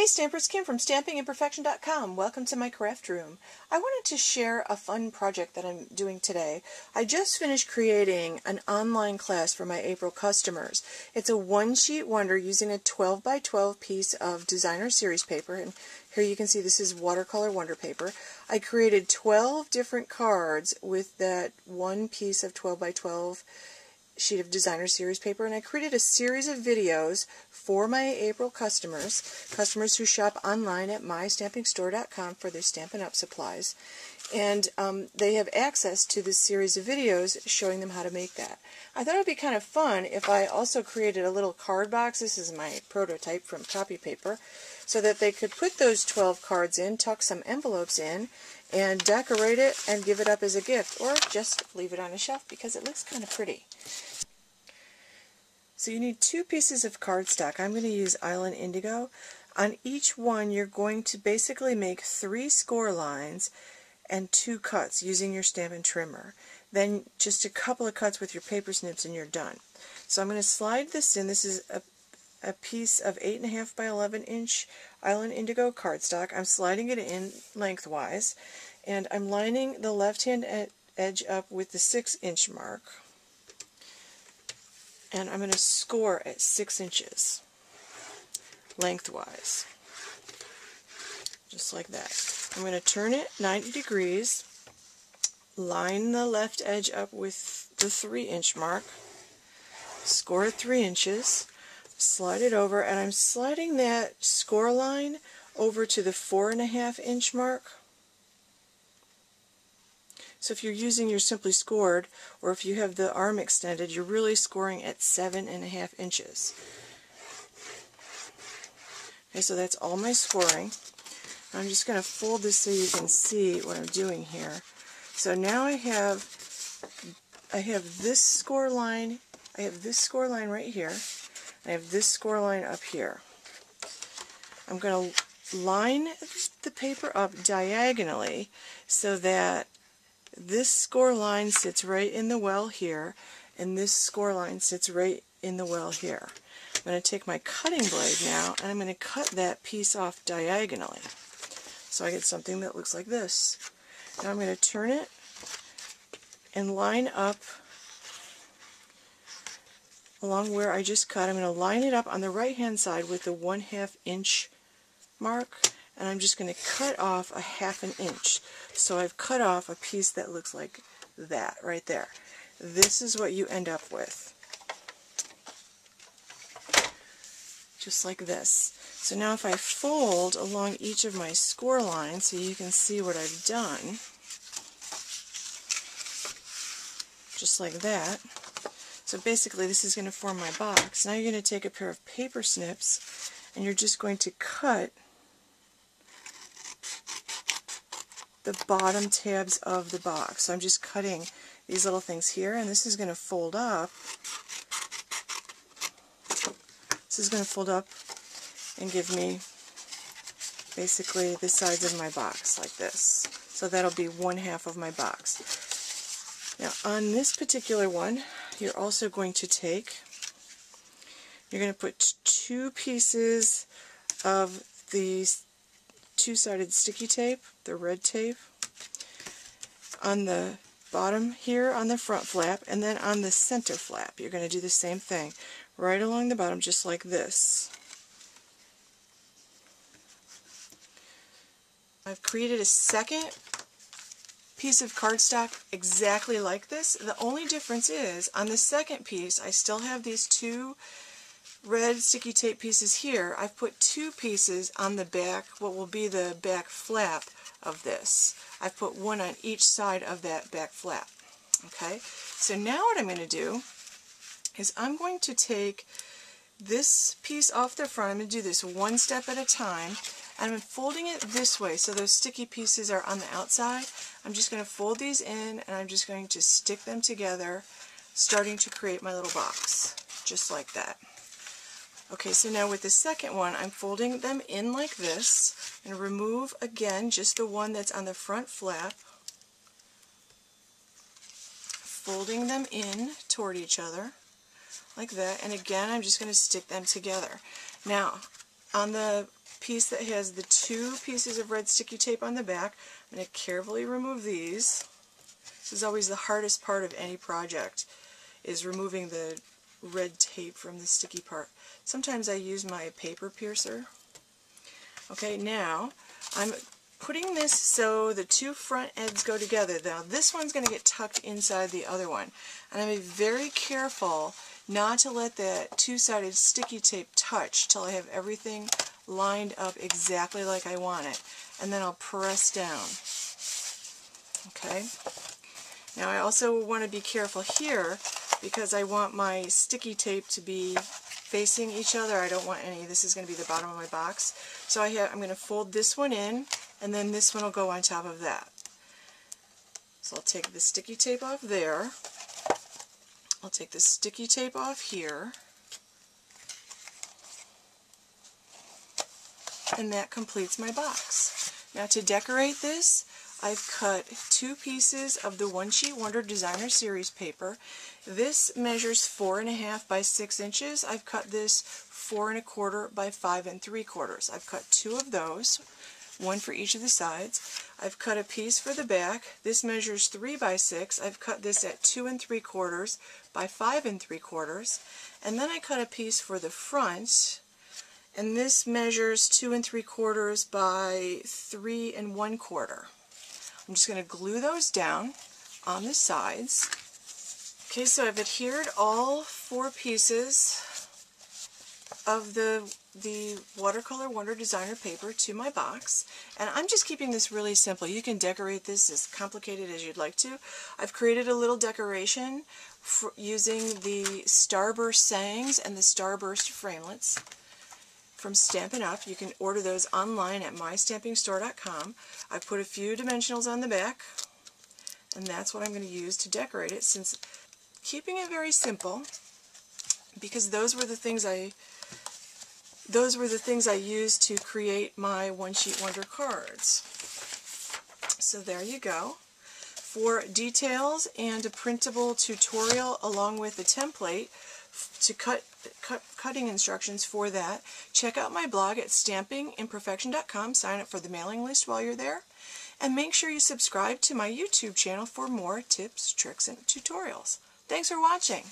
Stampers, Kim from StampingImperfection.com. Welcome to my craft room. I wanted to share a fun project that I'm doing today. I just finished creating an online class for my April customers. It's a one-sheet wonder using a 12 by 12 piece of designer series paper, and here you can see this is watercolor wonder paper. I created 12 different cards with that one piece of 12 by 12 sheet of designer series paper, and I created a series of videos for my April customers who shop online at mystampingstore.com for their Stampin' Up! Supplies, and they have access to this series of videos showing them how to make that. I thought it would be kind of fun if I also created a little card box. This is my prototype from copy paper, so that they could put those 12 cards in, tuck some envelopes in, and decorate it and give it up as a gift, or just leave it on a shelf because it looks kind of pretty. So you need 2 pieces of cardstock. I'm going to use Island Indigo. On each one you're going to basically make 3 score lines and 2 cuts using your Stampin' trimmer. Then just a couple of cuts with your paper snips and you're done. So I'm going to slide this in. This is a piece of 8.5 by 11 inch Island Indigo cardstock. I'm sliding it in lengthwise, and I'm lining the left hand edge up with the 6-inch mark. And I'm going to score at 6 inches lengthwise, just like that. I'm going to turn it 90 degrees, line the left edge up with the 3-inch mark, score at 3 inches, slide it over, and I'm sliding that score line over to the 4.5-inch mark. So if you're using your Simply Scored, or if you have the arm extended, you're really scoring at 7.5 inches. Okay, so that's all my scoring. I'm just going to fold this so you can see what I'm doing here. So now I have this score line. I have this score line right here. I have this score line up here. I'm going to line the paper up diagonally so that this score line sits right in the well here, and this score line sits right in the well here. I'm going to take my cutting blade now, and I'm going to cut that piece off diagonally. So I get something that looks like this. Now I'm going to turn it and line up along where I just cut. I'm going to line it up on the right hand side with the 1/2 inch mark, and I'm just going to cut off a 1/2 inch. So I've cut off a piece that looks like that right there. This is what you end up with. Just like this. So now if I fold along each of my score lines so you can see what I've done, just like that. So basically this is going to form my box. Now you're going to take a pair of paper snips and you're just going to cut the bottom tabs of the box. So I'm just cutting these little things here, and this is going to fold up. This is going to fold up and give me basically the sides of my box like this. So that'll be 1/2 of my box. Now on this particular one, you're also going to you're going to put 2 pieces of the 2-sided sticky tape, the red tape, on the bottom here on the front flap, and then on the center flap you're going to do the same thing right along the bottom, just like this. I've created a second piece of cardstock exactly like this. The only difference is on the second piece I still have these 2 red sticky tape pieces here. I've put 2 pieces on the back, what will be the back flap of this. I've put 1 on each side of that back flap. Okay, so now what I'm going to do is I'm going to take this piece off the front. I'm going to do this one step at a time, and I'm folding it this way so those sticky pieces are on the outside. I'm just going to fold these in, and I'm just going to stick them together, starting to create my little box, just like that. Okay, so now with the second one, I'm folding them in like this, and remove again just the one that's on the front flap, folding them in toward each other like that, and again I'm just going to stick them together. Now on the piece that has the 2 pieces of red sticky tape on the back. I'm going to carefully remove these. This is always the hardest part of any project, is removing the red tape from the sticky part. Sometimes I use my paper piercer. Okay, now I'm putting this so the 2 front ends go together. Now this one's going to get tucked inside the other one. And I'm going to be very careful not to let that 2-sided sticky tape touch till I have everything lined up exactly like I want it. And then I'll press down. Okay? Now I also want to be careful here because I want my sticky tape to be facing each other. I don't want any. This is going to be the bottom of my box. So I'm going to fold this one in, and then this one will go on top of that. So I'll take the sticky tape off there. I'll take the sticky tape off here. And that completes my box. Now to decorate this, I've cut 2 pieces of the One Sheet Wonder Designer Series paper. This measures 4.5 by 6 inches. I've cut this 4 1/4 by 5 3/4. I've cut 2 of those, 1 for each of the sides. I've cut a piece for the back. This measures 3 by 6. I've cut this at 2 3/4 by 5 3/4. And then I cut a piece for the front, and this measures 2 3/4 by 3 1/4. I'm just going to glue those down on the sides. Okay, so I've adhered all 4 pieces of the Watercolor Wonder Designer paper to my box, and I'm just keeping this really simple. You can decorate this as complicated as you'd like to. I've created a little decoration using the Starburst sayings and the Starburst framelits from Stampin' Up. You can order those online at mystampingstore.com. I've put a few dimensionals on the back, and that's what I'm going to use to decorate it, since keeping it very simple, because those were the things I used to create my One Sheet Wonder cards. So there you go. For details and a printable tutorial along with a template to cutting instructions for that, check out my blog at stampingimperfection.com. Sign up for the mailing list while you're there, and make sure you subscribe to my YouTube channel for more tips, tricks, and tutorials. Thanks for watching.